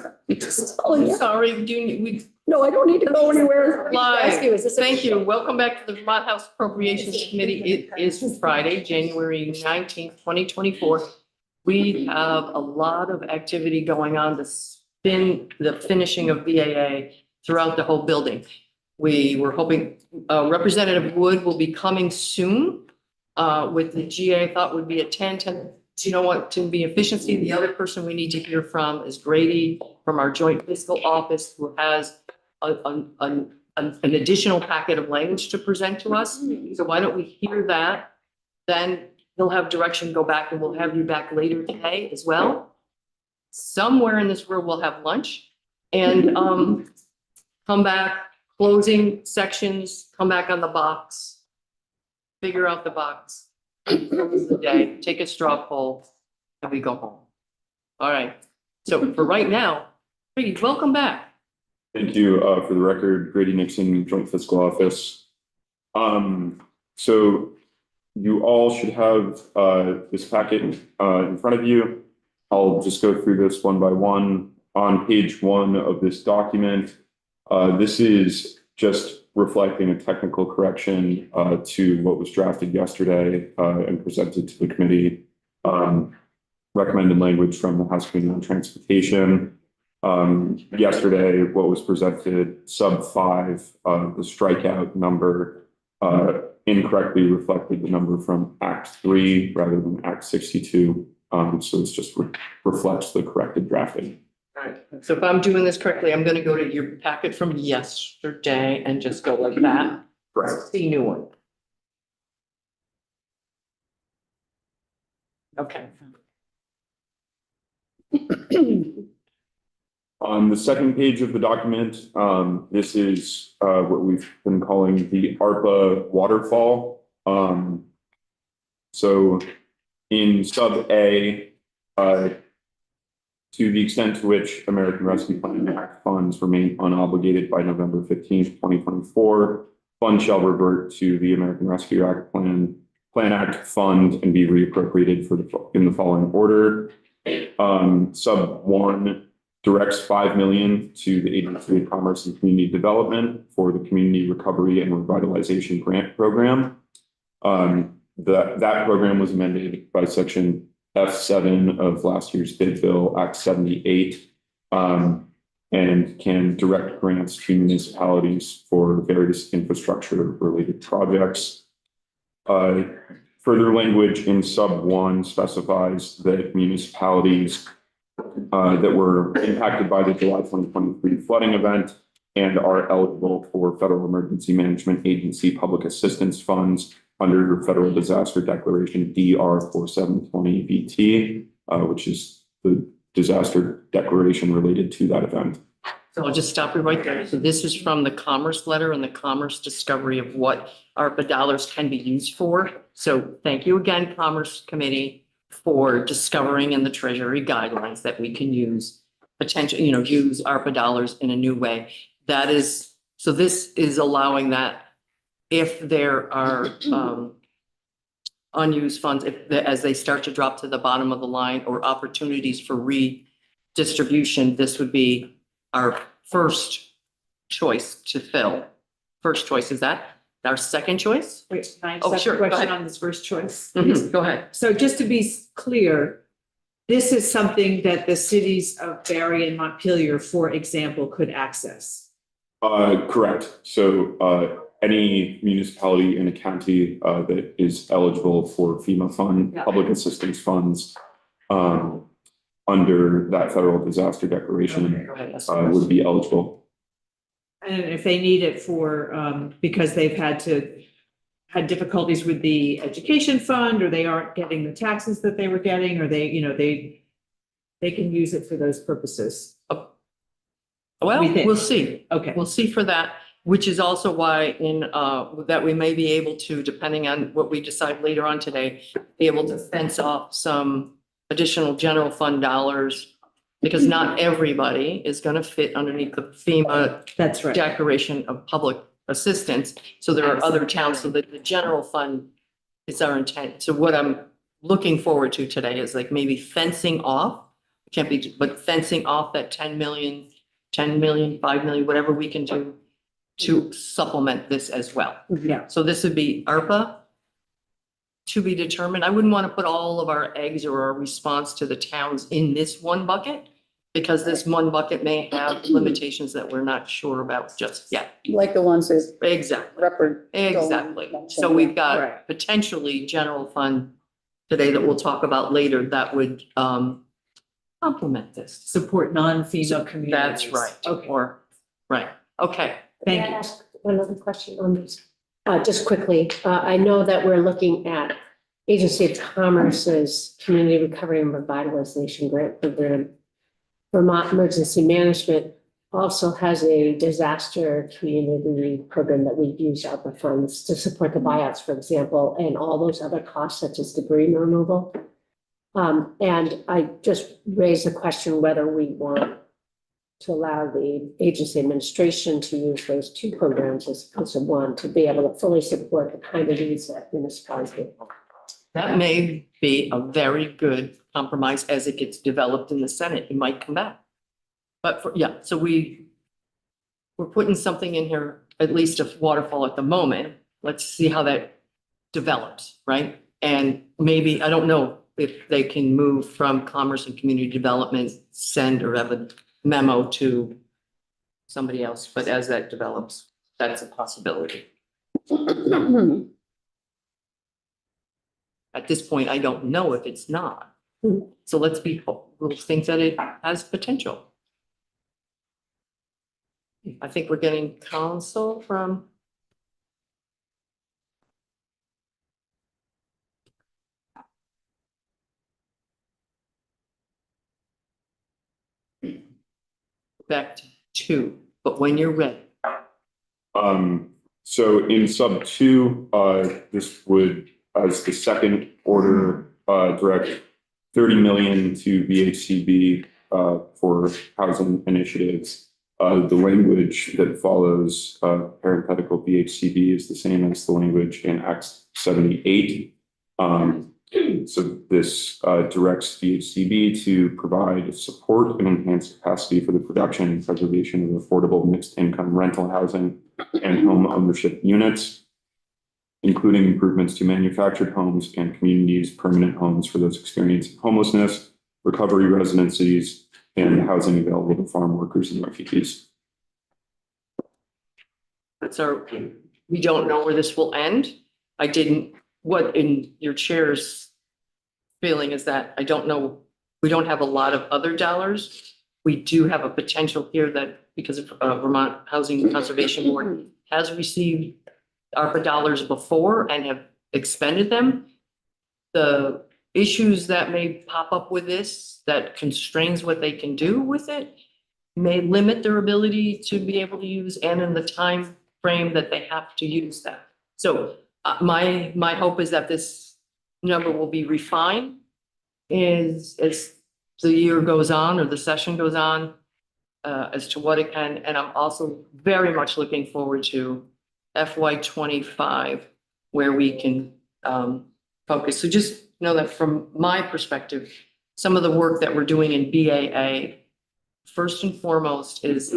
Sure. Sorry, we No, I don't need to go anywhere. live. Ask you, is this a- Thank you. Welcome back to the Vermont House Appropriations Committee. It is Friday, January 19th, 2024. We have a lot of activity going on to spin the finishing of BAA throughout the whole building. We were hoping Representative Wood will be coming soon with the GA. I thought would be at 10. You know what, to be efficiency, the other person we need to hear from is Grady from our joint fiscal office, who has an additional packet of language to present to us. So why don't we hear that? Then he'll have direction go back, and we'll have you back later today as well. Somewhere in this room, we'll have lunch and come back, closing sections, come back on the box, figure out the box. Close the day, take a straw poll, and we go home. All right. So for right now, Grady, welcome back. Thank you. For the record, Grady Nixon, Joint Fiscal Office. So you all should have this packet in front of you. I'll just go through this one by one. On page 1 of this document, this is just reflecting a technical correction to what was drafted yesterday and presented to the committee. Recommended language from the House Committee on Transportation. Yesterday, what was presented, sub 5, the strikeout number incorrectly reflected the number from Act 3 rather than Act 62. So it's just reflects the corrected drafting. All right. So if I'm doing this correctly, I'm going to go to your packet from yesterday and just go like that. Correct. The new one. Okay. On the second page of the document, this is what we've been calling the ARPA waterfall. So in sub A, to the extent to which American Rescue Plan Act funds remain unobligated by November 15th, 2024, funds shall revert to the American Rescue Act Plan Act fund and be reappropriated in the following order. Sub 1 directs $5 million to the Agency of Commerce and Community Development for the Community Recovery and Revitalization Grant Program. That program was amended by Section F7 of last year's bid bill, Act 78, and can direct grants to municipalities for various infrastructure-related projects. Further language in sub 1 specifies that municipalities that were impacted by the July 2023 flooding event and are eligible for Federal Emergency Management Agency public assistance funds under Federal Disaster Declaration DR 4720 VT, which is the disaster declaration related to that event. So I'll just stop you right there. So this is from the Commerce letter and the Commerce discovery of what ARPA dollars can be used for. So thank you again, Commerce Committee, for discovering in the Treasury guidelines that we can use use ARPA dollars in a new way. That is, so this is allowing that if there are unused funds, as they start to drop to the bottom of the line or opportunities for redistribution, this would be our first choice to fill. First choice, is that our second choice? Wait, can I Oh, ask sure, a go question ahead. on this first choice? Go ahead. So just to be clear, this is something that the cities of Barry and Montpelier, for example, could access. Correct. So any municipality in a county that is eligible for FEMA fund, public assistance funds under that federal disaster declaration Go ahead. would be eligible. And if they need it for, because they've had difficulties with the education fund, or they aren't getting the taxes that they were getting, or they can use it for those purposes. Well, we think. we'll see. Okay. We'll see for that, which is also why that we may be able to, depending on what we decide later on today, be able to fence off some additional general fund dollars, because not everybody is going to fit underneath the FEMA That's right. declaration of public assistance. So there are other towns, so that the general fund is our intent. So what I'm looking forward to today is like maybe fencing off can't be, but fencing off that 10 million, 5 million, whatever we can do to supplement this as well. Yeah. So this would be ARPA to be determined. I wouldn't want to put all of our eggs or our response to the towns in this one bucket, because this one bucket may have limitations that we're not sure about just yet. Like the ones that Exactly, Rupert. exactly. mentioned. So we've got Right. potentially general fund today that we'll talk about later that would complement this. Support non-FEMA communities. That's right. Okay, Or, right, okay. thank May I you. ask one other question on this? Just quickly, I know that we're looking at Agency of Commerce's Community Recovery and Revitalization Grant Program. Vermont Emergency Management also has a disaster community program that we use ARPA funds to support the buyouts, for example, and all those other costs such as debris removal. And I just raised the question whether we want to allow the agency administration to use those two programs as opposed to one, to be able to fully support the kind of needs that municipalities have. That may be a very good compromise as it gets developed in the Senate. It might come back. But for, yeah, so we're putting something in here, at least a waterfall at the moment. Let's see how that develops, right? And maybe, I don't know if they can move from Commerce and Community Development, send or have a memo to somebody else, but as that develops, that's a possibility. At this point, I don't know if it's not. So let's we'll think that it has potential. I think we're getting counsel from. Back to 2, but when you're ready. So in sub 2, this would, as the second order, direct 30 million to VHCB for housing initiatives. The language that follows parenthetical VHCB is the same as the language in Act 78. So this directs VHCB to provide support and enhance capacity for the production and preservation of affordable mixed income rental housing and home ownership units, including improvements to manufactured homes and communities, permanent homes for those experiencing homelessness, recovery residencies, and housing available to farm workers and refugees. That's we don't know where this will end. What in your chair's feeling is that I don't know, we don't have a lot of other dollars. We do have a potential here that because of Vermont Housing Conservation Board has received ARPA dollars before and have expended them. The issues that may pop up with this that constrains what they can do with it may limit their ability to be able to use and in the time frame that they have to use that. So my hope is that this number will be refined as the year goes on or the session goes on as to what it can. And I'm also very much looking forward to FY25 where we can focus. So just know that from my perspective, some of the work that we're doing in BAA, first and foremost is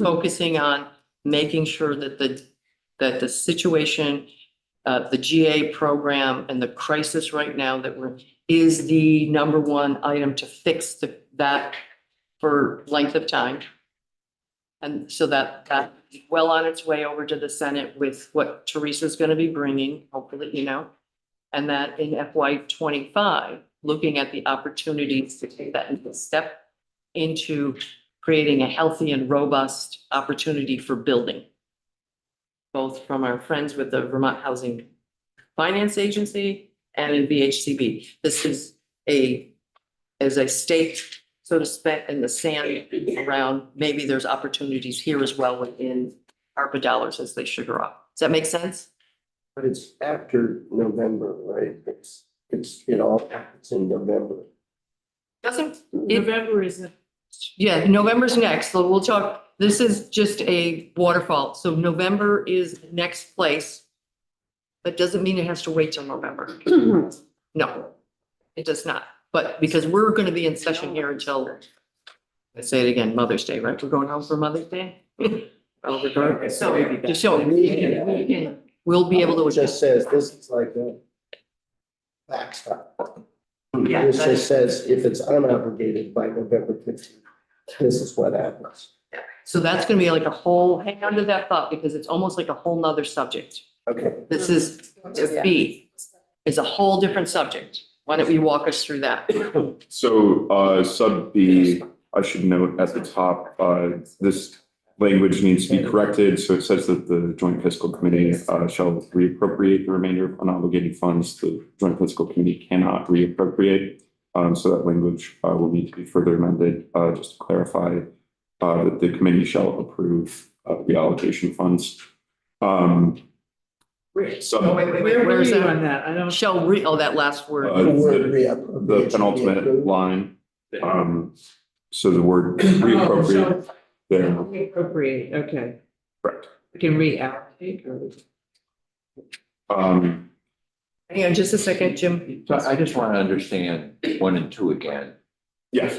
focusing on making sure that the situation, the GA program and the crisis right now that is the number one item to fix that for length of time. And so that well on its way over to the Senate with what Teresa's going to be bringing, hopefully, and that in FY25, looking at the opportunities to take that step into creating a healthy and robust opportunity for building, both from our friends with the Vermont Housing Finance Agency and in VHCB. This is as a stake, so to speak, in the sand around, maybe there's opportunities here as well within ARPA dollars as they sugar up. Does that make sense? But it's after November, right? It all happens in November. Doesn't, November is yeah, November's next, so we'll talk, this is just a waterfall, so November is next place. That doesn't mean it has to wait till November. No, it does not. but because we're gonna be in session here until, let's say it again, Mother's Day, right? We're going home for Mother's Day? Well, regardless, so just so we'll be able It to. just says, this is like a backstop. Yeah, This that just is- says if it's unobligated by November 15th, this is what happens. So that's gonna be like a whole, hang on to that thought, because it's almost like a whole nother subject. Okay. This is B. It's a whole different subject. Why don't you walk us through that? So, sub B, I should note at the top, this language needs to be corrected. So it says that the joint fiscal committee, shall reappropriate the remainder of unobligated funds. The joint fiscal committee cannot reappropriate. So that language, will need to be further amended, just to clarify, that the committee shall approve, reallocation funds. Sub, Where were Where's you that? on that? I don't. Shall re, oh, that last word. The word the reappropriate should be penultimate approved. line, so the word reappropriate there, Reappropriate, okay. correct. We can reallocate or. Hang on just a second, Jim. So I just want to understand 1 and 2 again. Yes.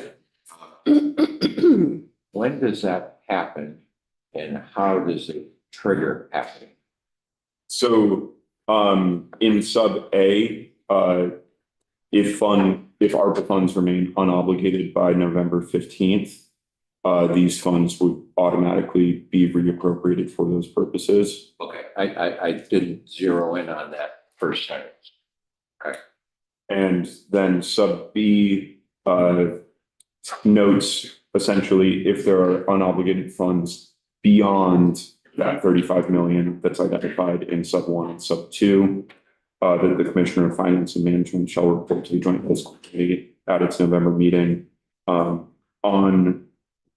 When does that happen and how does it trigger happening? So, in sub A, if ARPA funds remain unobligated by November 15th, these funds would automatically be reappropriated for those purposes. Okay, I didn't zero in on that first sentence. And then sub B, notes essentially if there are unobligated funds beyond that 35 million that's identified in sub 1 and sub 2, that the Commissioner of Finance and Management shall report to the Joint Fiscal Committee at its November meeting, on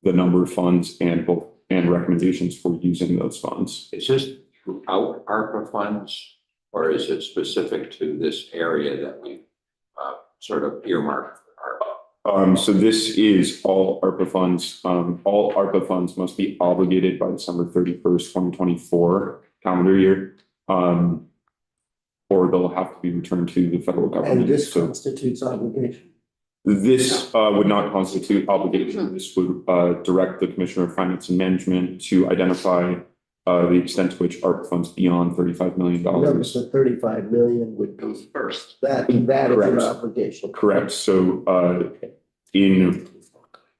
the number of funds and recommendations for using those funds. Is this throughout ARPA funds or is it specific to this area that we sort of earmarked for ARPA? So this is all ARPA funds. All ARPA funds must be obligated by December 31st, 2024 calendar year. Or they'll have to be returned to the federal government. And this So constitutes obligation. this would not constitute obligation. This would direct the Commissioner of Finance and Management to identify the extent to which ARPA funds beyond $35 million. Notice the 35 million would be First. that is Correct. your obligation. Correct. So in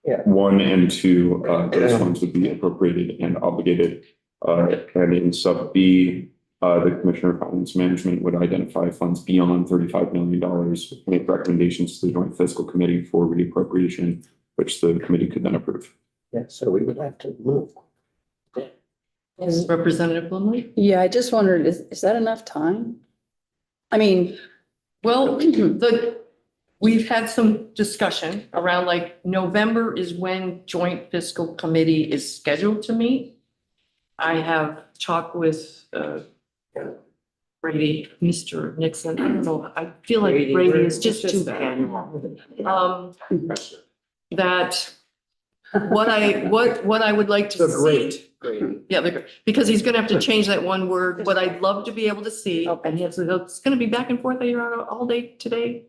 Yeah. 1 and 2, those funds would be appropriated and obligated. And in sub B, the Commissioner of Finance Management would identify funds beyond $35 million, make recommendations to the Joint Fiscal Committee for reappropriation, which the committee could then approve. Yeah, so we would have to move. Representative Blumley? Yeah, I just wondered, is that enough time? I mean, Well, we've had some discussion around like November is when joint fiscal committee is scheduled to meet. I have talked with Brady, Mr. Nixon, I don't know, I feel like Brady is just too annual. That what I would like to see. Yeah, because he's gonna have to change that one word. What I'd love to be able to see, and it's gonna be back and forth all day today.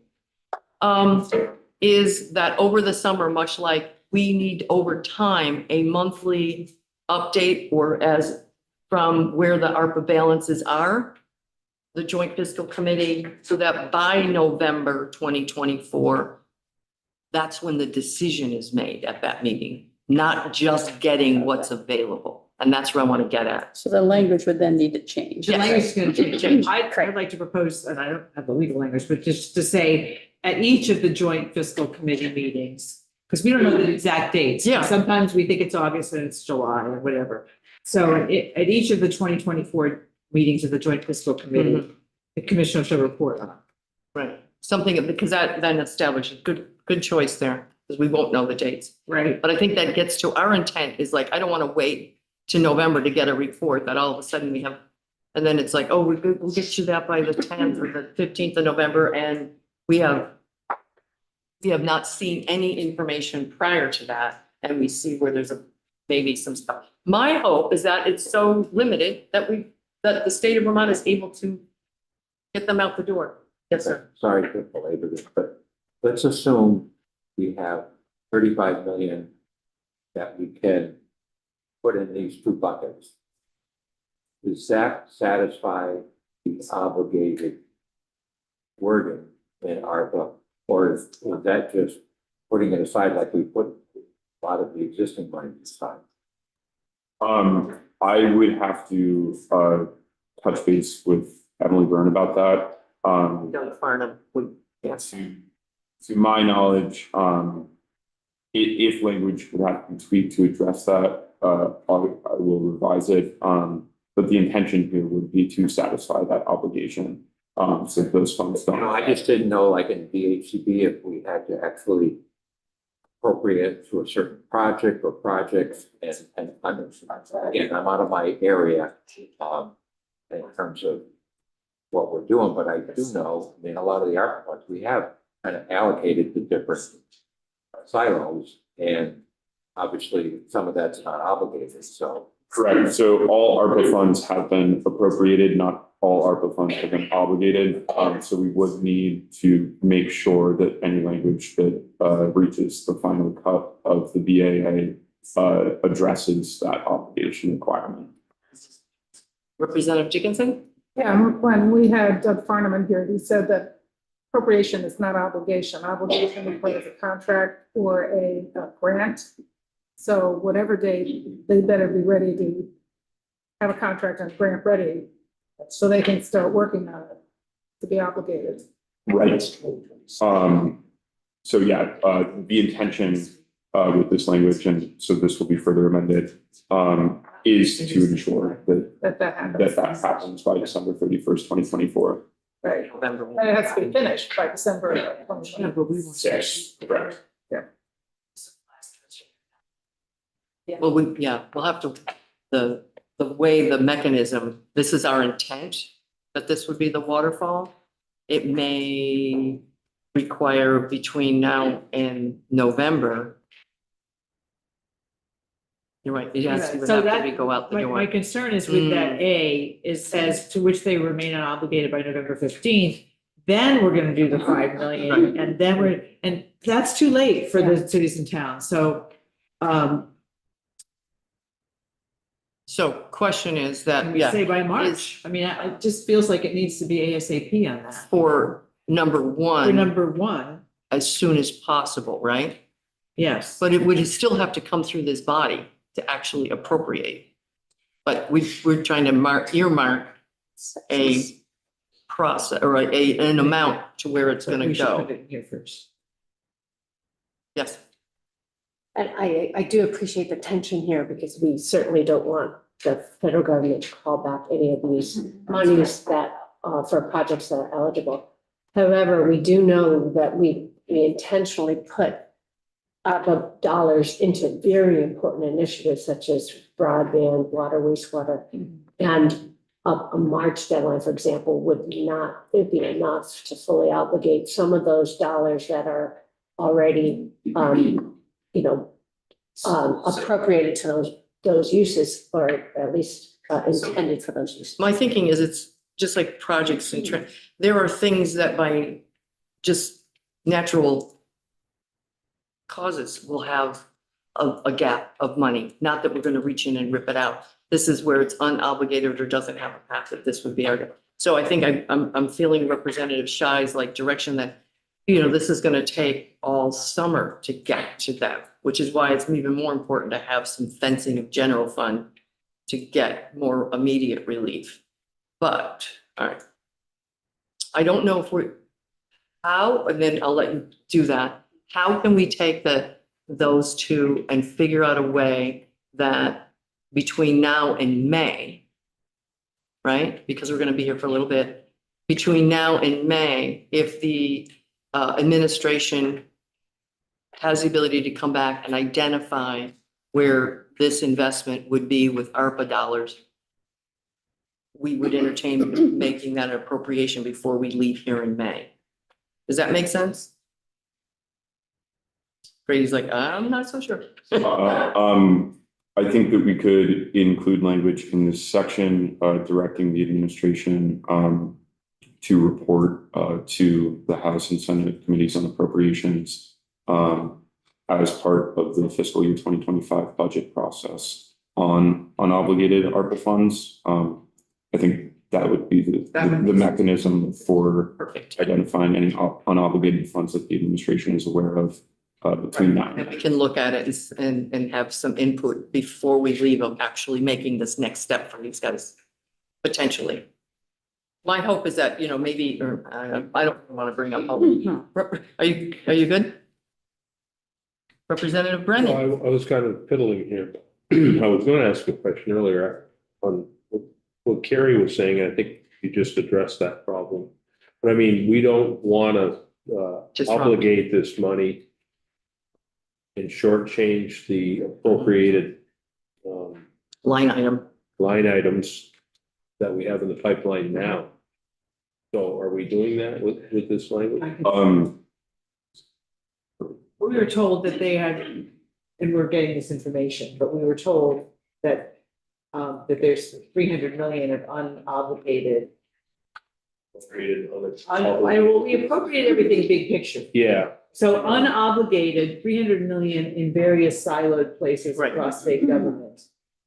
Is that over the summer, much like we need over time, a monthly update or as from where the ARPA balances are, the joint fiscal committee, so that by November 2024, that's when the decision is made at that meeting, not just getting what's available. And that's where I want to get at. so the language would then need to change. The language is going to change. I'd like to propose, and I don't have the legal language, but just to say at each of the joint fiscal committee meetings, because we don't know the exact dates. Yeah. Sometimes we think it's August and it's July or whatever. So at each of the 2024 meetings of the joint fiscal committee, the commissioner shall report on. Right. Something, because that then establishes good choice there, because we won't know the dates. Right. But I think that gets to our intent is like, I don't want to wait to November to get a report that all of a sudden we have, and then it's like, oh, we'll get you that by the 10th or the 15th of November. And we have not seen any information prior to that. And we see where there's maybe some stuff. My hope is that it's so limited that the state of Vermont is able to get them out the door. Yes, sir. Sorry to belabor this, but let's assume we have 35 million that we can put in these two buckets. Does that satisfy the obligated wording in ARPA? Or is that just putting it aside like we put a lot of the existing money aside? I would have to, touch base with Emily Byrne about that. Doug Farnham would, yes. To my knowledge, if language would have to be tweaked to address that, I will revise it. But the intention here would be to satisfy that obligation. So those funds don't. No, I just didn't know, like in VHCB, if we had to actually appropriate to a certain project or projects, and again, I'm out of my area, in terms of what we're doing, but I do know, I mean, a lot of the ARPA funds, we have kind of allocated to different silos, and obviously, some of that's not obligated, so. Correct. So all ARPA funds have been appropriated, not all ARPA funds have been obligated. So we would need to make sure that any language that reaches the final cut of the BAA addresses that obligation requirement. Representative Dickinson? Yeah, when we had Doug Farnham in here, he said that appropriation is not obligation. Obligation requires a contract or a grant. So whatever date, they better be ready to have a contract and grant ready so they can start working on it to be obligated. Right. So yeah, the intention with this language, and so this will be further amended, is to ensure that That happens. that happens by December 31st, 2024. Right. November. And it has to be finished by December Yeah, 2020. but we want. Yes, correct. Well, we'll have to, the way the mechanism, this is our intent, that this would be the waterfall. It may require between now and November. You're right, it has to, would So have to that- be go out the My door. concern is with that A, it says to which they remain unobligated by November 15th. Then we're gonna do the 5 million, and then and that's too late for the cities and towns, so, So question is can that, we yeah, say by March? I mean, it just feels like it needs to be ASAP on that. for number For one, number one, as soon as possible, right? yes. But it would still have to come through this body to actually appropriate. But we're trying to earmark a process or an amount to where it's gonna We should go. put it here first. Yes, And I do appreciate the tension here because we certainly don't want the federal government to call back any of these monies that, for projects that are eligible. However, we do know that we intentionally put ARPA dollars into very important initiatives such as broadband, water, wastewater. And a March deadline, for example, would not, it'd be enough to fully obligate some of those dollars that are already, appropriated to those uses, or at least intended for those uses. my thinking is it's just like projects and there are things that by just natural causes will have a gap of money, not that we're gonna reach in and rip it out. This is where it's unobligated or doesn't have a path, that this would be our, so I think I'm feeling Representative Shy's like direction that, this is gonna take all summer to get to that, which is why it's even more important to have some fencing of general fund to get more immediate relief. But, all right. I don't know if and then I'll let you do that. How can we take those two and figure out a way that between now and May, right? Because we're gonna be here for a little bit, between now and May, if the administration has the ability to come back and identify where this investment would be with ARPA dollars, we would entertain making that an appropriation before we leave here in May. Does that make sense? Brady's like, I'm not so sure. I think that we could include language in this section, directing the administration, to report to the House and Senate Committees on Appropriations as part of the fiscal year 2025 budget process on unobligated ARPA funds. I think that would be the mechanism for Perfect. identifying any unobligated funds that the administration is aware of between now And we can look at it and have some input before we leave of actually making this next step for these guys, potentially. My hope is that, maybe, or I don't want to bring up hope. Are you good? Representative Brennan? Well, I was kind of fiddling here. I was going to ask a question earlier on what Carrie was saying. I think you just addressed that problem. But I mean, we don't want to obligate this money and shortchange the appropriated Line item. line items that we have in the pipeline now. So are we doing that with this language? We were told that they had, and we're getting this information, but we were told that that there's 300 million of unobligated. Well, we appropriate everything big picture. Yeah, So unobligated, 300 million in various siloed places Right. across state government.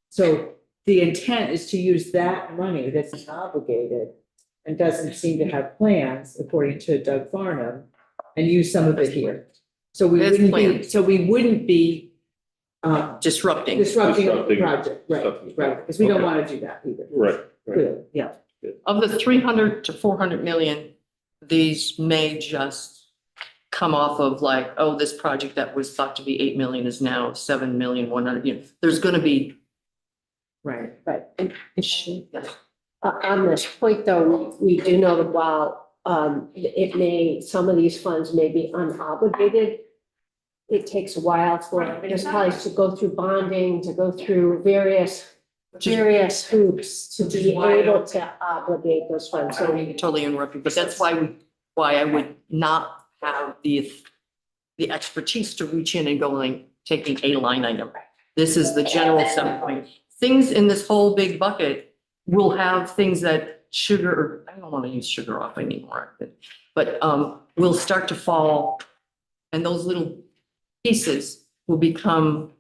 So the intent is to use that money that's obligated and doesn't seem to have plans, according to Doug Farnham, and use some of it here. So we There's wouldn't be, plans. so we wouldn't be Disrupting. disrupting the Disrupting. project, right, Disrupting. right, because we don't Okay. want to do that either. right. Clearly, yeah. Of the 300 to 400 million, these may just come off of like, oh, this project that was thought to be 8 million is now 7,100,000. There's going to be. Right. But and Yeah. on this point, though, we do know that while some of these funds may be unobligated, it takes a while for municipalities to go through bonding, to go through various hoops to be able to obligate those funds. I don't mean to totally interrupt you, but that's why I would not have the expertise to reach in and go like, taking a line item. This is the general standpoint. Things in this whole big bucket will have things that sugar, I don't want to use sugar off anymore, but will start to fall. And those little pieces will become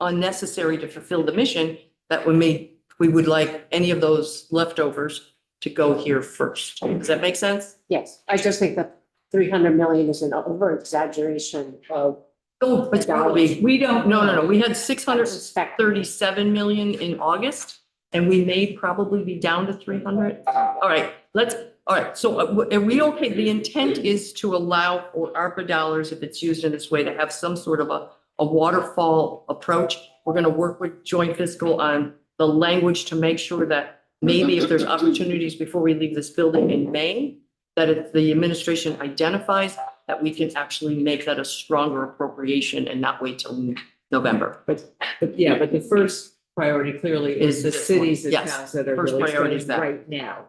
unnecessary to fulfill the mission that we would like any of those leftovers to go here first. Does that make sense? Yes, I just think that 300 million is an over exaggeration of. Oh, it's probably, We don't. no. We had Suspect. 637 million in August, and we may probably be down to 300. All right, so are we okay? The intent is to allow for ARPA dollars, if it's used in this way, to have some sort of a waterfall approach. We're going to work with joint fiscal on the language to make sure that maybe if there's opportunities before we leave this building in May, that if the administration identifies that we can actually make that a stronger appropriation and not wait till November. But the first priority clearly is the This one. cities and Yes, towns that are first really priority is struggling that. right now.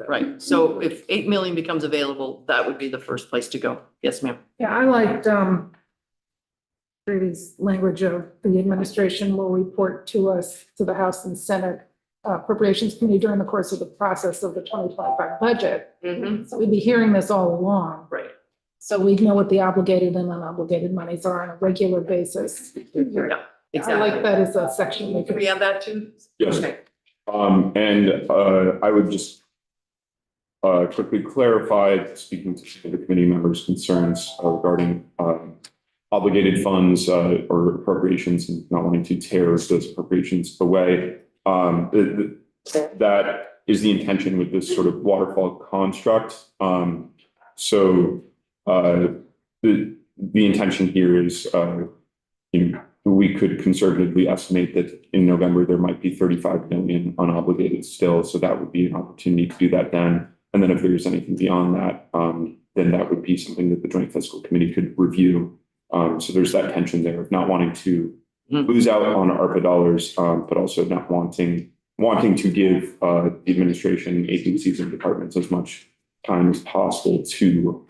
Right, so if 8 million becomes available, that would be the first place to go. Yes, ma'am. Yeah, I liked, Brady's language of the administration will report to us, to the House and Senate Appropriations Committee during the course of the process of the 2025 budget. So we'd be hearing this all along. Right. So we know what the obligated and unobligated monies are on a regular basis. Yeah, I exactly. like that as a section. we Can could- we have that too? Yes. Okay. And I would just quickly clarify, speaking to the committee members' concerns regarding obligated funds or appropriations and not wanting to tear those appropriations away. That is the intention with this sort of waterfall construct. So the intention here is, we could conservatively estimate that in November, there might be 35 million unobligated still. So that would be an opportunity to do that then. And then if there's anything beyond that, then that would be something that the Joint Fiscal Committee could review. So there's that tension there of not wanting to lose out on ARPA dollars, but also not wanting to give the administration, agencies, and departments as much time as possible to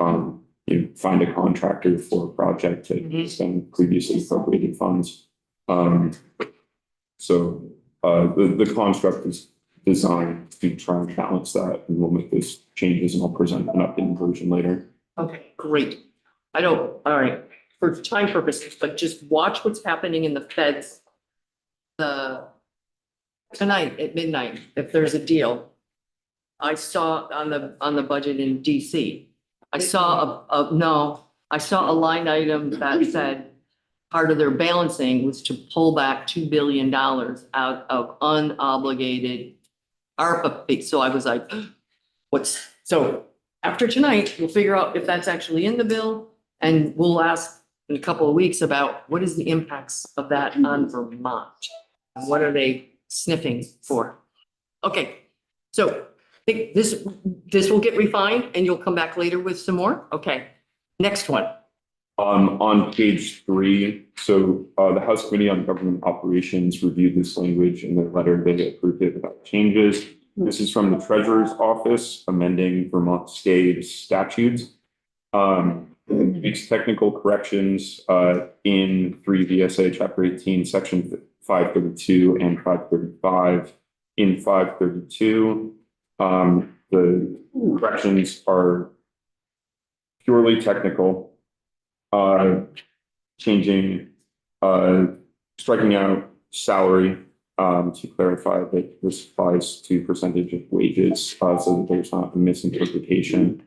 find a contractor for a project to spend previously appropriated funds. So the construct is designed to try and balance that, and we'll make those changes and I'll present an updated version later. Okay, great. All right, for time purposes, but just watch what's happening in the feds. Tonight at midnight, if there's a deal. I saw on the budget in DC, I saw I saw a line item that said part of their balancing was to pull back $2 billion out of unobligated ARPA fees. So I was like, so after tonight, we'll figure out if that's actually in the bill, and we'll ask in a couple of weeks about what is the impacts of that on Vermont? And what are they sniffing for? Okay, so I think this will get refined and you'll come back later with some more? Okay, next one. On page 3, so the House Committee on Government Operations reviewed this language in their letter. They approved it without changes. This is from the Treasurer's Office amending Vermont state statutes. Makes technical corrections in 3 VSA Chapter 18, Section 532 and 535. In 532, the corrections are purely technical. Changing, striking out salary, to clarify that this applies to percentage of wages, so that there's not a misinterpretation,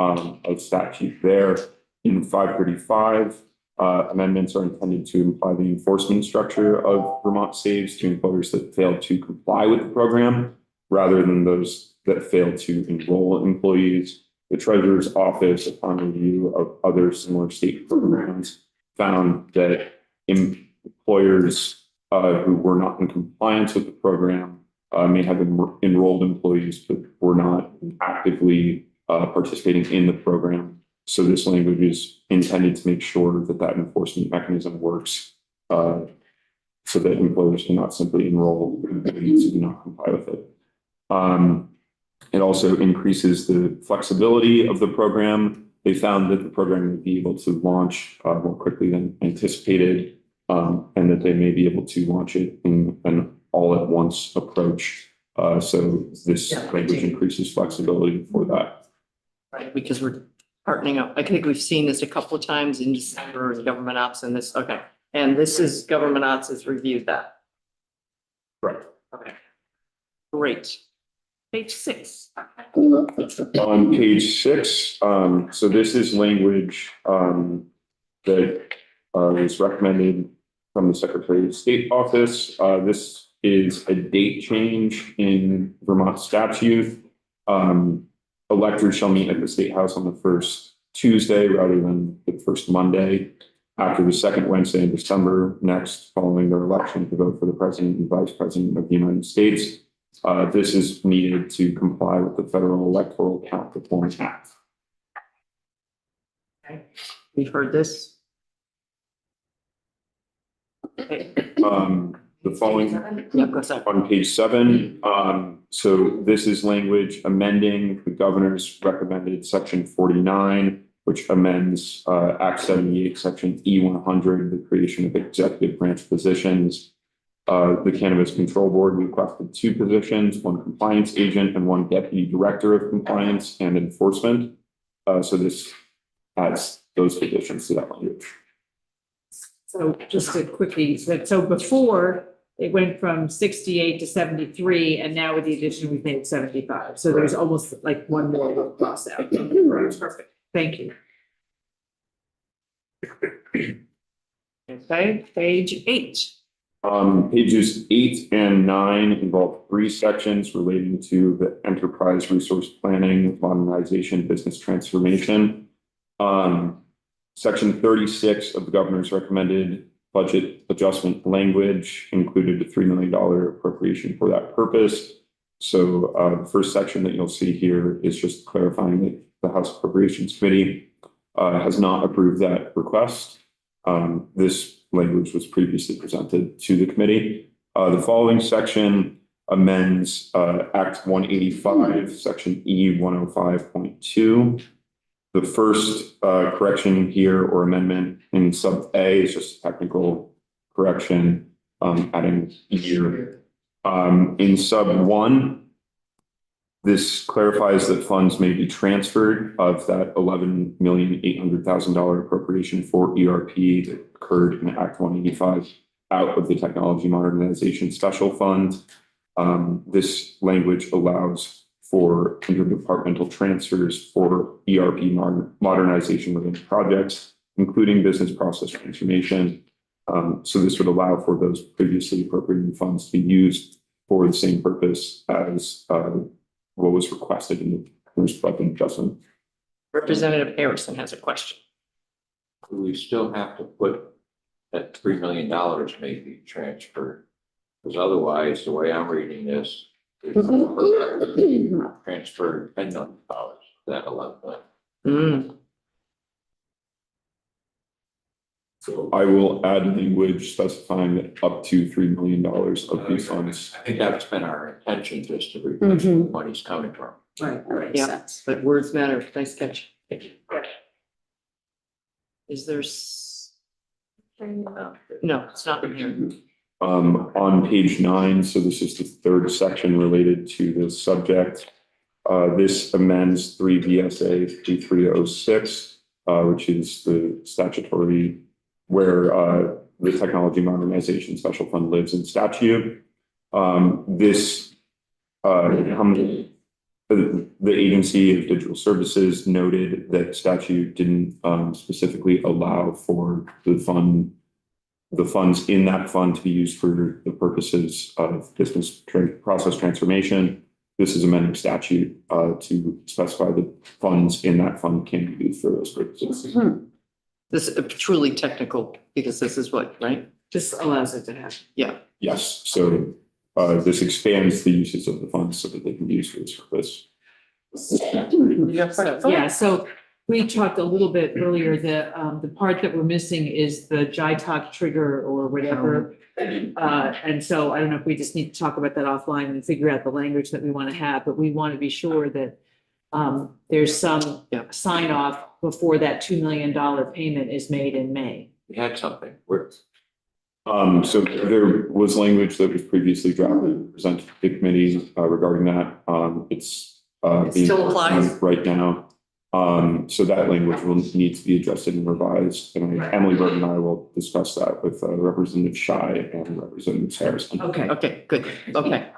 of statute there. In 535, amendments are intended to imply the enforcement structure of Vermont saves to employers that fail to comply with the program, rather than those that fail to enroll employees. The Treasurer's Office, upon review of other similar state programs, found that employers who were not in compliance with the program may have enrolled employees but were not actively participating in the program. So this language is intended to make sure that that enforcement mechanism works, so that employers cannot simply enroll employees who do not comply with it. It also increases the flexibility of the program. They found that the program would be able to launch more quickly than anticipated, and that they may be able to launch it in an all-at-once approach. So this language increases flexibility for that. Right, because we're partnering up. I think we've seen this a couple of times in December in government ops and this, okay. And this is government ops has reviewed that. Correct. Okay. Great. Page 6. On page 6, so this is language that is recommended from the Secretary of State office. This is a date change in Vermont statute. Electors shall meet at the State House on the first Tuesday rather than the first Monday after the second Wednesday in December next, following their election to vote for the President and Vice President of the United States. This is needed to comply with the Federal Electoral Count Reform Act. Okay. We've heard this. Okay. The following Yeah, go ahead. on page 7. So this is language amending the governor's recommended section 49, which amends Act 78, section E100, the creation of executive branch positions. The Cannabis Control Board requested 2 positions, 1 compliance agent and 1 deputy director of compliance and enforcement. So this adds those positions to that language. So just to quickly, so before it went from 68 to 73, and now with the addition, we've made 75. So there's almost like 1 more cross out. Perfect. Thank you. Okay, page 8. Pages 8 and 9 involve 3 sections relating to the enterprise resource planning, modernization, business transformation. Section 36 of the governor's recommended budget adjustment language included a $3 million appropriation for that purpose. So the first section that you'll see here is just clarifying that the House Appropriations Committee has not approved that request. This language was previously presented to the committee. The following section amends Act 185, section E105.2. The first correction here or amendment in sub A is just a technical correction, adding year In sub one, this clarifies that funds may be transferred of that $11,800,000 appropriation for ERP that occurred in Act 185 out of the Technology Modernization Special Fund. This language allows for interdepartmental transfers for ERP modernization related projects, including business process transformation. So this would allow for those previously appropriated funds to be used for the same purpose as what was requested in the first budget adjustment. Representative Harrison has a question. Do we still have to put that $3 million may be transferred? Because otherwise, the way I'm reading this, transferred $10 million, that 11 million. So I will add language specifying that up to $3 million of these funds. I think that's been our intention, just to reflect where the money's coming from. Right, That makes yeah, sense. but words matter. Nice catch. Thank you. Is there? No, it's not in here. On page 9, so this is the third section related to the subject. This amends 3 VSA 5306, which is the statutory where the Technology Modernization Special Fund lives in statute. The Agency of Digital Services noted that statute didn't specifically allow for the funds in that fund to be used for the purposes of business process transformation. This is amending statute to specify the funds in that fund can be used for those purposes. This is truly technical because this is what, right? Just allows it to happen. Yeah. Yes, so this expands the uses of the funds so that they can be used for this purpose. Yeah, so we talked a little bit earlier, the part that we're missing is the JITOC trigger or whatever. And so I don't know if we just need to talk about that offline and figure out the language that we want to have, but we want to be sure that there's some sign off before that $2 million payment is made in May. We had something. So there was language that was previously drafted and presented to the committee regarding that. It's being still applies. right now. So that language will need to be adjusted and revised. And Emily Burton and I will discuss that with Representative Schy and Representative Harrison. Okay, Okay, good. Okay.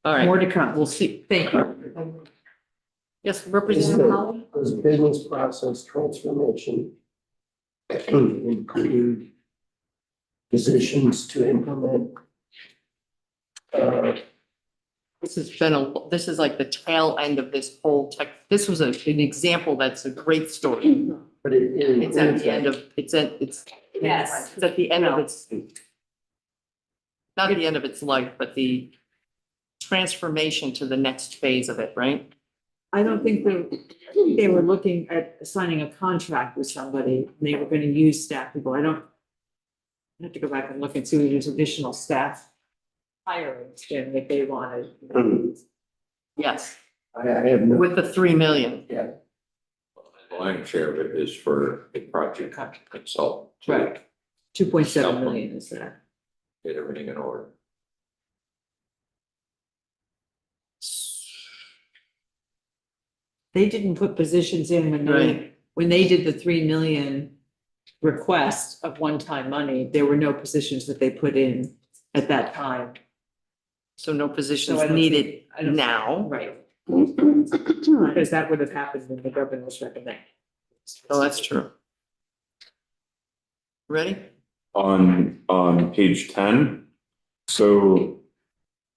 All right. more to come. We'll see. Thank you. Yes, Representative Holly? Does business process transformation include positions to implement? This is like the tail end of this whole tech. This was an example that's a great story. But it It's at the end of, it's at the end of its, not the end of its life, but the transformation to the next phase of it, right? I don't think they were looking at signing a contract with somebody. They were going to use staff people. I have to go back and look and see if there's additional staff hiring that they wanted. Yes, I have no, with the 3 million. yeah, The lion's share of it is for a project consultant. to Right. 2.7 million is that. Get everything in order. They didn't put positions in Right. when they did the 3 million request of one-time money, there were no positions that they put in at that time. So no positions So I don't needed think- I don't- now. Right. Because that would have happened when the governor was recommending. Oh, that's true. Ready? On page 10, so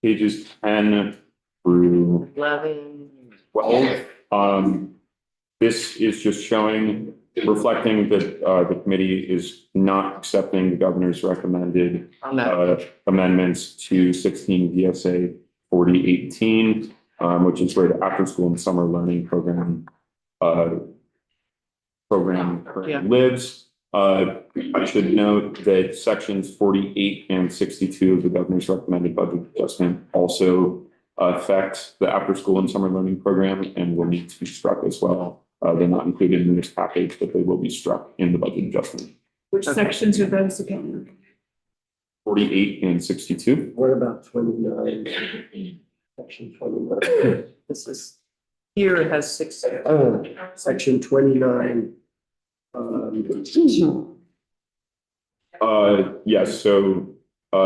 pages 10 through 11. 12, this is just showing, reflecting that the committee is not accepting the governor's recommended On that. amendments to 16 VSA 4018, which is where the after school and summer learning program Yeah. lives. I should note that sections 48 and 62 of the governor's recommended budget adjustment also affect the after school and summer learning program and will need to be struck as well. They're not included in this package, but they will be struck in the budget adjustment. Which sections are those again? 48 and 62. What about 29? Section 29. This is, here it has 6. Section 29. Yes, so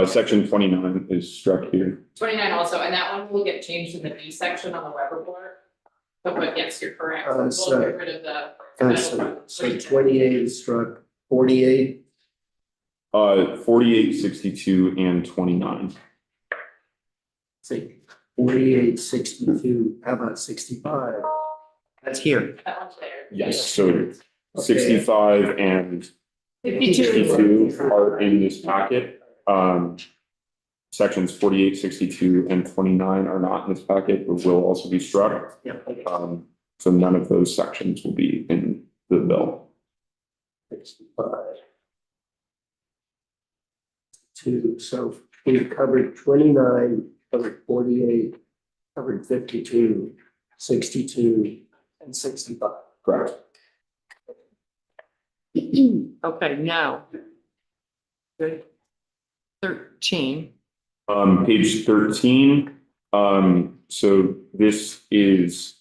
section 29 is struck here. 29 also, and that one will get changed in the B section on the web report. But yes, you're correct. We'll So- get rid of the. So 28 is struck, 48. 48, 62, and 29. Say 48, 62. How about 65? That's here. That one's there. Yes, so 65 and 62 are in this packet. Sections 48, 62, and 29 are not in this packet, but will also be struck. So none of those sections will be in the bill. 65. 2, so we covered 29, covered 48, covered 52, 62, and 65. Correct. Okay, now. Good. 13. Page 13. So this is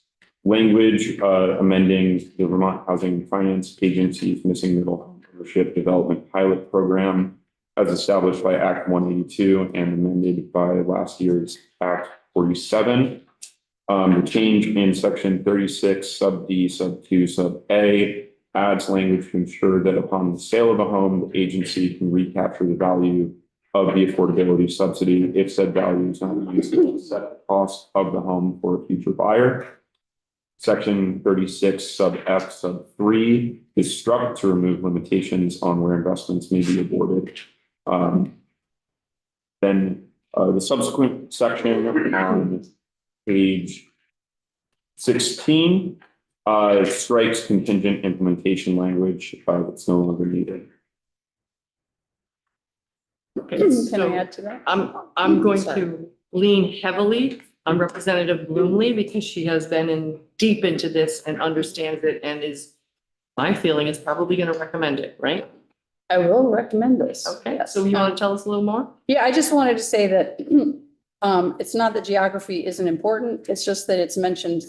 language amending the Vermont Housing and Finance Agency's missing middle home ownership development pilot program as established by Act 182 and amended by last year's Act 47. The change in section 36 sub D sub 2 sub A adds language to ensure that upon the sale of a home, the agency can recapture the value of the affordability subsidy if said value is not used to offset the cost of the home for a future buyer. Section 36 sub F sub 3 is struck to remove limitations on where investments may be aborted. Then the subsequent section on page 16 strikes contingent implementation language that's no longer needed. Okay, Can I so add to that? I'm going to lean heavily on Representative Bloomley because she has been deep into this and understands it and is, my feeling is probably going to recommend it, right? I will recommend this. Okay, Yes. so you want to tell us a little more? Yeah, I just wanted to say that it's not that geography isn't important, it's just that it's mentioned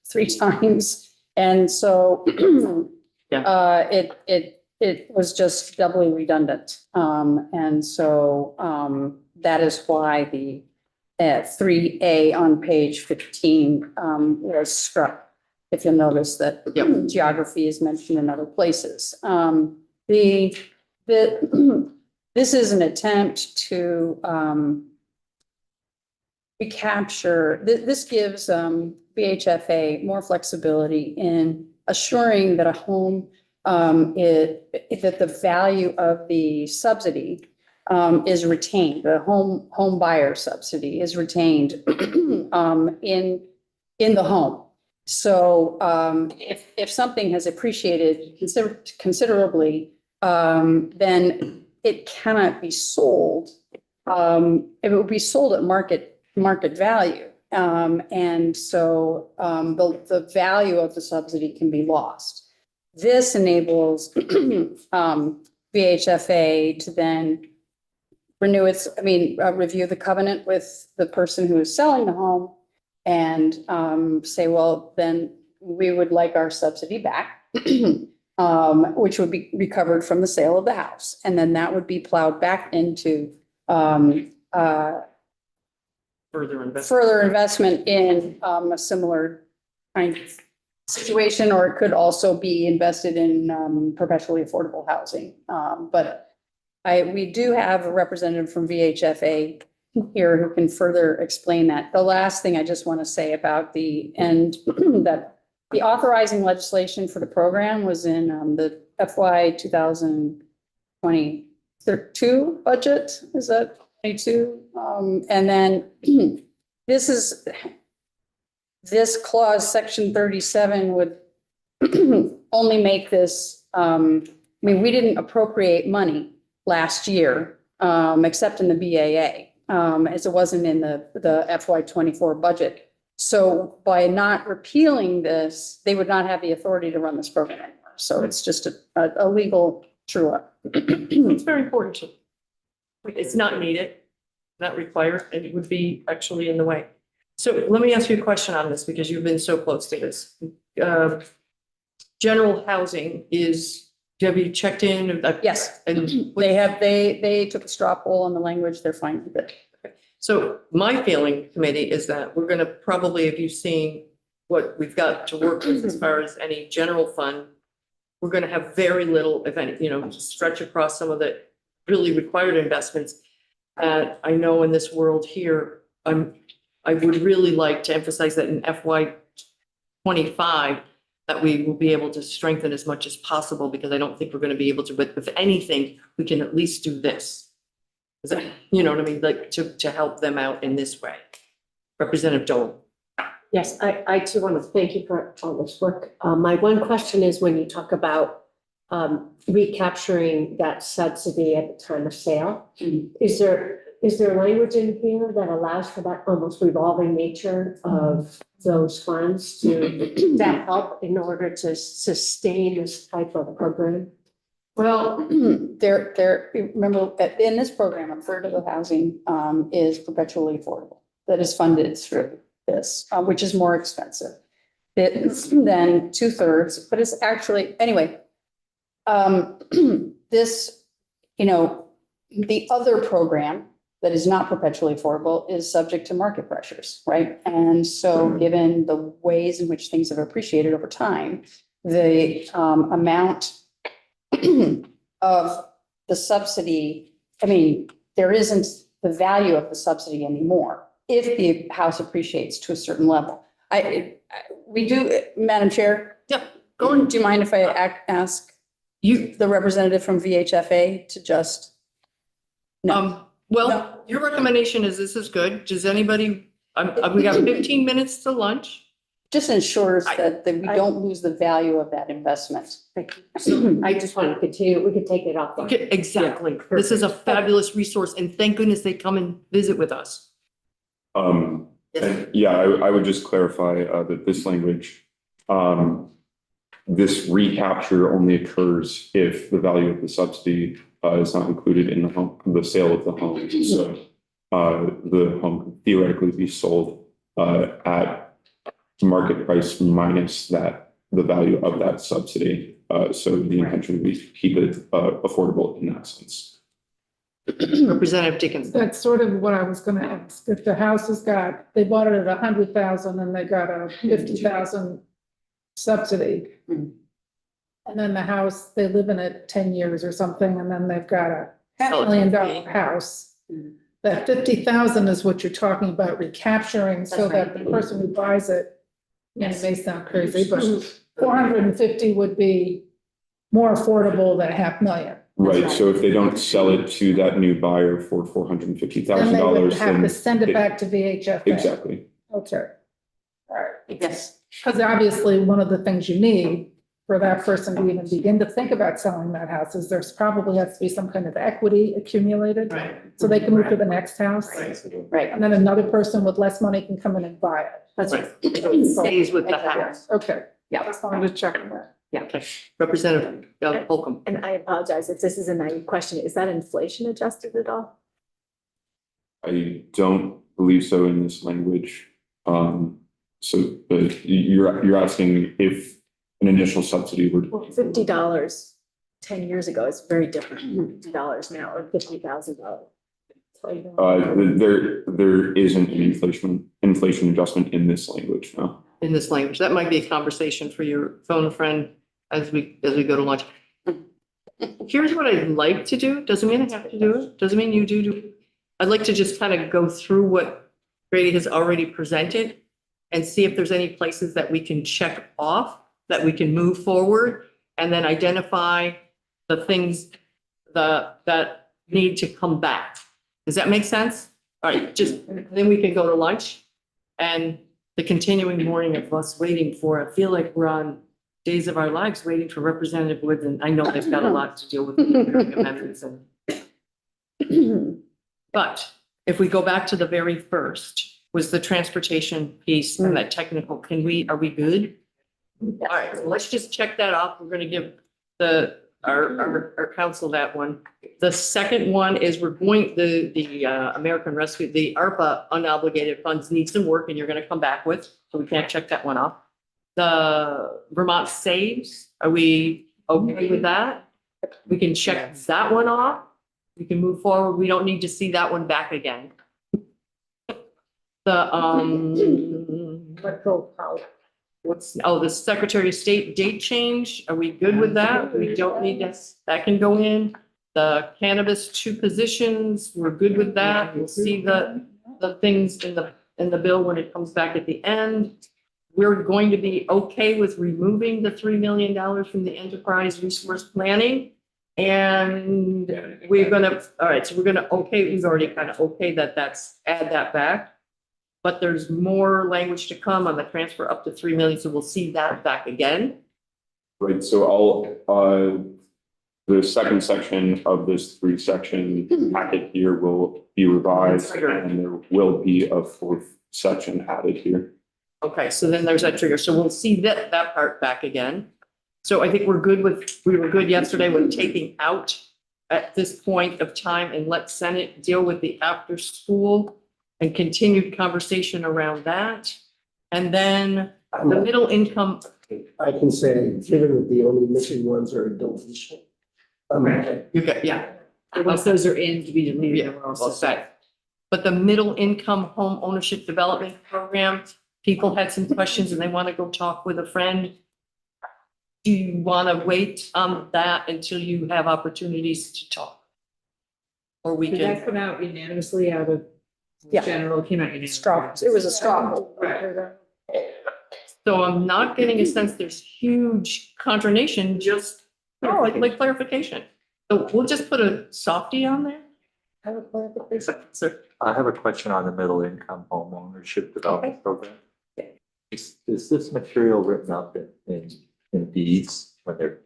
3 times. And so it was just doubly redundant. And so that is why the 3A on page 15 was struck. If you'll notice that geography is mentioned in other places. This is an attempt to recapture, this gives VHFA more flexibility in assuring that a home, that the value of the subsidy is retained, the home buyer subsidy is retained in the home. So if something has appreciated considerably, then it cannot be sold. It will be sold at market value. And so the value of the subsidy can be lost. This enables VHFA to then review the covenant with the person who is selling the home and say, well, then we would like our subsidy back. Which would be recovered from the sale of the house. And then that would be plowed back into further investment in a similar kind of situation, or it could also be invested in perpetually affordable housing. But we do have a representative from VHFA here who can further explain that. The last thing I just want to say about the end that the authorizing legislation for the program was in the FY 2022 budget. Is that 22? And then this clause, section 37 would only make this, we didn't appropriate money last year, except in the BAA, as it wasn't in the FY 24 budget. So by not repealing this, they would not have the authority to run this program anymore. So it's just a legal true up. It's very important. It's not needed, not required, it would be actually in the way. So let me ask you a question on this, because you've been so close to this. General housing have you checked in? Yes, And they took a straw poll on the language, they're fine with it. so my feeling, committee, is that we're gonna probably, if you've seen what we've got to work with as far as any general fund, we're gonna have very little, if any, stretch across some of the really required investments. And I know in this world here, I would really like to emphasize that in FY 25, that we will be able to strengthen as much as possible, because I don't think we're gonna be able to, but if anything, we can at least do this. Is that, you know what I mean, like to help them out in this way. Representative Dolan. Yes, I too want to thank you for all this work. My one question is, when you talk about recapturing that subsidy at the time of sale, is there language in here that allows for that almost revolving nature of those funds to help in order to sustain this type of program? Well, remember, in this program, a third of the housing is perpetually affordable, that is funded through this, which is more expensive than 2/3, but it's actually, anyway. This, the other program that is not perpetually affordable is subject to market pressures, right? And so given the ways in which things have appreciated over time, the amount of the subsidy, there isn't the value of the subsidy anymore if the house appreciates to a certain level. We do, Madam Chair. Yeah, go on. Do you mind if I ask the representative from VHFA to just? No. Well, No. your recommendation is this is good. Does anybody, we got 15 minutes to lunch. Just ensures that we don't lose the value of that investment. I just want to continue, we could take it off. Okay, exactly. This is a fabulous resource, and thank goodness they come and visit with us. And yeah, I would just clarify that this language, this recapture only occurs if the value of the subsidy is not included in the sale of the home. So the home could theoretically be sold at market price minus the value of that subsidy. So the intention would be to keep it affordable in that sense. Representative Dickinson. That's sort of what I was gonna ask. If the house they bought it at 100,000 and they got a 50,000 subsidy. And then the house, they live in it 10 years or something, and then they've got a $500 million house. That 50,000 is what you're talking about recapturing, so that the person who buys it, it may sound crazy, but 450 would be more affordable than $500,000. Right, so if they don't sell it to that new buyer for $450,000, Then they would have then to send it back to VHFA. exactly. Okay. All right. Yes. Because obviously, one of the things you need for that person to even begin to think about selling that house is there's probably has to be some kind of equity accumulated. Right. So they can move to the next house. Right. And then another person with less money can come in and buy it. That's Right. right. It stays with the house. Okay. Yeah. Just wanted to check on that. Okay. Representative Holcomb. And I apologize if this is a naive question. Is that inflation adjusted at all? I don't believe so in this language. So you're asking if an initial subsidy would. Well, $50 10 years ago is very different than $50 now, or $50,000. There isn't an inflation adjustment in this language, no. In this language, that might be a conversation for your phone friend as we go to lunch. Here's what I'd like to do. Doesn't mean I have to do it. Doesn't mean you do. I'd like to just kind of go through what Grady has already presented and see if there's any places that we can check off, that we can move forward, and then identify the things that need to come back. Does that make sense? All right, then we can go to lunch, and the continuing morning of us waiting for, I feel like we're on days of our lives waiting for Representative Woods, and I know they've got a lot to deal with amendments and. But if we go back to the very first, was the transportation piece and that technical, are we good? All right, so let's just check that off. We're gonna give the our council that one. The second one is we're going, the American Rescue, the ARPA unobligated funds need some work and you're gonna come back with, so we can't check that one off. The Vermont Saves, are we okay with that? We can check that one off. We can move forward. We don't need to see that one back again. The, Electoral college. the Secretary of State date change, are we good with that? We don't need this, that can go in. The cannabis 2 positions, we're good with that. We'll see the things in the bill when it comes back at the end. We're going to be okay with removing the $3 million from the enterprise resource planning. And we're gonna, all right, so we're gonna, we've already kind of add that back. But there's more language to come on the transfer up to 3 million, so we'll see that back again. Right, so the second section of this 3-section packet here will be revised and there will be a 4th section added here. Okay, so then there's that trigger. So we'll see that part back again. So I think we were good yesterday with taking out at this point of time and let Senate deal with the after school and continued conversation around that. And then the middle income. I can say, given that the only missing ones are deletion. You got, yeah. Once those are in to be deleted, Yeah, we're all well set. said. But the middle income home ownership development program, people had some questions and they want to go talk with a friend. Do you want to wait on that until you have opportunities to talk? Or we Did that can, come out unanimously out of Yeah. general, came out unanimously? Straw, it was a straw. so I'm not getting a sense there's huge consternation, just, like clarification. So we'll just put a softie on there. Have a clarification. Sir. I have a question on the middle income home ownership development program. Is this material written up in deeds when they're?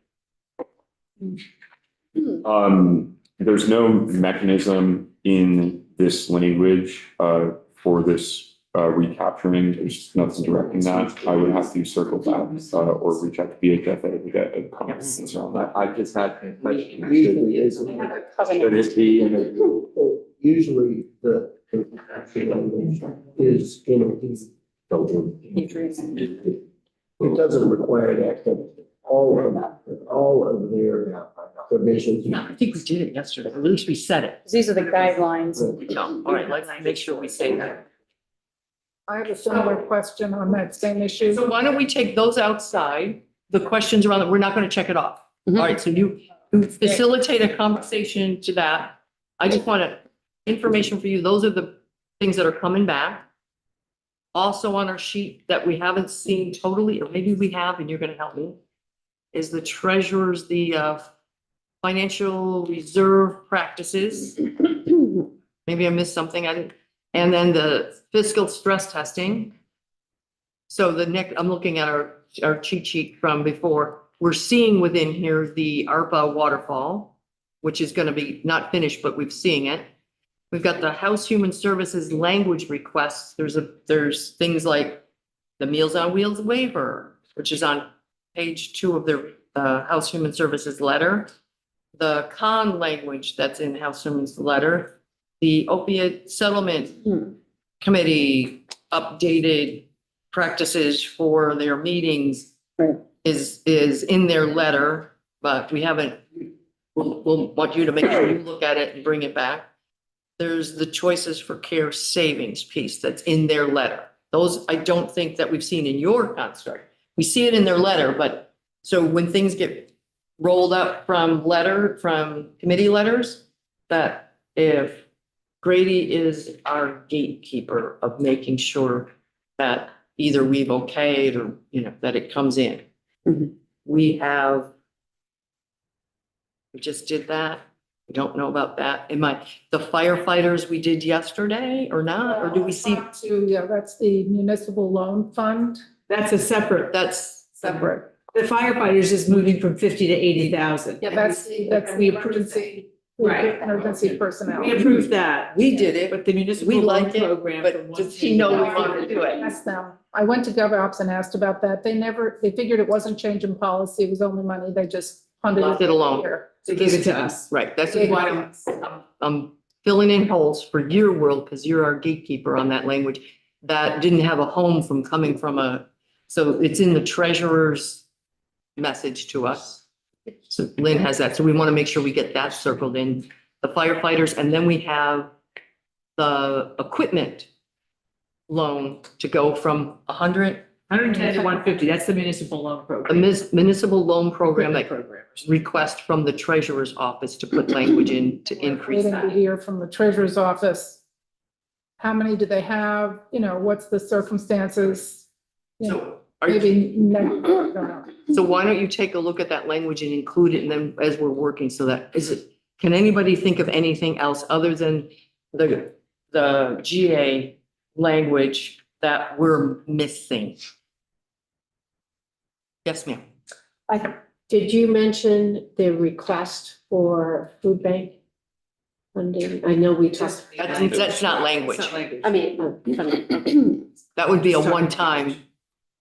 There's no mechanism in this language for this recapturing. There's nothing directing that. I would have to circle back or reach out to BHFA to get a comment on that. I just had a question. Usually isn't. Should it be in a? Usually the is in a deed. It doesn't require that, but all of their provisions. Yeah, I think we did it yesterday. At least we said it. These are the guidelines. No, all right, let's make sure we say that. I have a similar question on that same issue. So why don't we take those outside, the questions around that, we're not gonna check it off. All right, so you facilitate a conversation to that. I just wanted information for you. Those are the things that are coming back. Also on our sheet that we haven't seen totally, or maybe we have and you're gonna help me, is the treasurer's, the financial reserve practices. Maybe I missed something. And then the fiscal stress testing. So I'm looking at our cheat sheet from before. We're seeing within here the ARPA waterfall, which is gonna be not finished, but we're seeing it. We've got the House Human Services language requests. There's things like the Meals on Wheels waiver, which is on page 2 of the House Human Services letter. The con language that's in House Human's letter, the opiate settlement committee updated practices for their meetings Right. is in their letter, but we haven't, we'll want you to make sure you look at it and bring it back. There's the choices for care savings piece that's in their letter. Those I don't think that we've seen in your construct. We see it in their letter, but so when things get rolled up from committee letters, that if Grady is our gatekeeper of making sure that either we've okayed or, that it comes in. Mhm. We just did that. We don't know about that. The firefighters we did yesterday or not, or do we see? Yeah, that's the municipal loan fund. That's a separate, That's Separate. the firefighters is moving from 50 to 80,000. Yeah, that's the emergency. Right. Emergency personnel. We approved that. We did it, But the municipal we loan like it, program. but from does he know we 110 want to do it? Asked them. I went to GovOps and asked about that. They figured it wasn't changing policy. It was only money. They just left it alone. So give it to us. Right, that's why I'm filling in holes for your world, because you're our gatekeeper on that language. That didn't have a home from coming from so it's in the treasurer's message to us. So Lynn has that, so we want to make sure we get that circled in, the firefighters, and then we have the equipment loan to go from 100, 110 to 150, that's the municipal loan a program. municipal loan program that Program. request from the treasurer's office to put language in to increase Waiting to that. hear from the treasurer's office. How many do they have? You know, what's the circumstances? You know, So are you, maybe next, I don't know. so why don't you take a look at that language and include it, and then as we're working, so that, can anybody think of anything else other than the GA language that we're missing? Yes, ma'am. Did you mention the request for food bank funding? I know we talked. That's not language. I mean, That would be a one-time,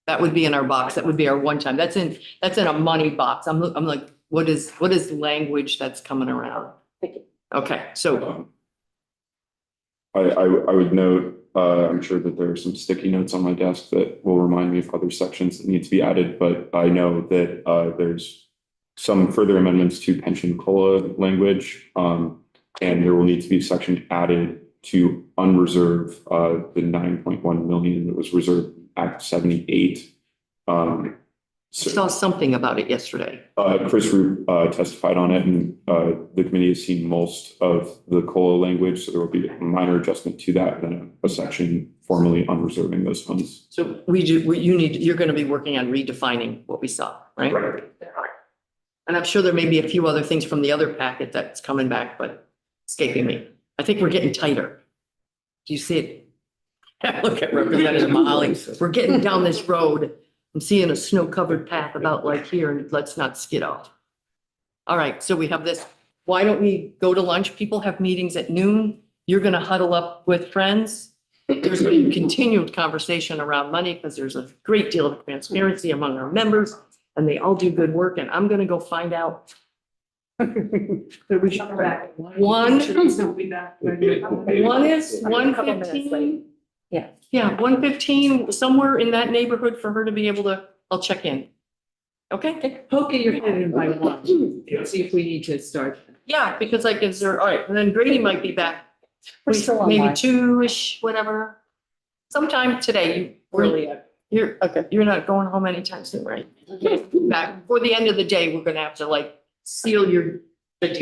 that would be in our box. That would be our one-time. That's in a money box. I'm like, what is language that's coming around? Thank you. Okay, so, I would note, I'm sure that there are some sticky notes on my desk that will remind me of other sections that need to be added, but I know that there's some further amendments to pension COLA language. And there will need to be a section added to unreserve the 9.1 million that was reserved in Act 78. I saw something about it yesterday. Chris Root testified on it, and the committee has seen most of the COLA language, so there will be a minor adjustment to that, and then a section formally unreserving those funds. So you're gonna be working on redefining what we saw, right? Right. And I'm sure there may be a few other things from the other packet that's coming back, but escaping me. I think we're getting tighter. Do you see it? Look at Representative Molly. We're getting down this road. I'm seeing a snow-covered path about like here, and let's not skid off. All right, so we have this. Why don't we go to lunch? People have meetings at noon. You're gonna huddle up with friends. There's gonna be continued conversation around money because there's a great deal of transparency among our members, and they all do good work, and I'm gonna go find out. So we should come back. One is Couple minutes 1:15. late. Yeah, 1:15, somewhere in that neighborhood for her to be able to, I'll check in. Okay? Poke at your head in by one, see if we need to start. Yeah, because like, is there, all right, and then Grady might be back. We're still Maybe online. 2-ish, whatever. Sometime today, you're not going home anytime soon, right? Back, before the end of the day, we're gonna have to like seal your